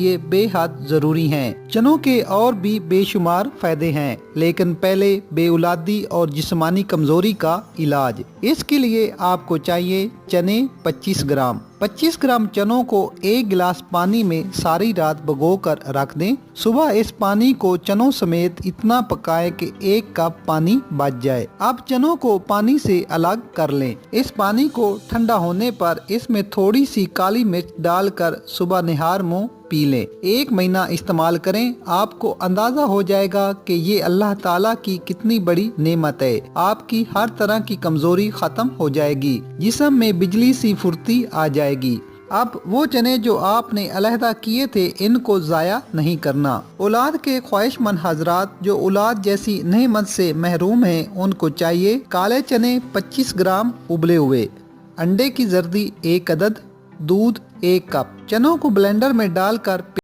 یہ بے حد ضروری ہیں۔ چنوں کے اور بھی بے شمار فائدے ہیں، لیکن پہلے بے اولادی اور جسمانی کمزوری کا علاج۔ اس کے لیے آپ کو چاہیے چنے 25 گرام۔ 25 گرام چنوں کو 1 گلاس پانی میں ساری رات بھگو کر رکھ دیں۔ صبح اس پانی کو چنوں سمیت اتنا پکائیں کہ 1 کپ پانی بچ جائے۔ اب چنوں کو پانی سے الگ کر لیں۔ اس پانی کو ٹھنڈا ہونے پر اس میں تھوڑی سی کالی مرچ ڈال کر صبح نہار منہ پی لیں۔ 1 مہینہ استعمال کریں، آپ کو اندازہ ہو جائے گا کہ یہ اللہ تعالیٰ کی کتنی بڑی نعمت ہے۔ آپ کی ہر طرح کی کمزوری ختم ہو جائے گی، جسم میں بجلی سی پھرتی آ جائے گی۔ اب وہ چنے جو آپ نے علیحدہ کیے تھے ان کو ضائع نہیں کرنا۔ اولاد کے خواہش مند حضرات جو اولاد جیسی نعمت سے محروم ہیں، ان کو چاہیے کالے چنے 25 گرام ابلے ہوئے، انڈے کی زردی 1 عدد، دودھ 1 کپ۔ چنوں کو بلینڈر میں ڈال کر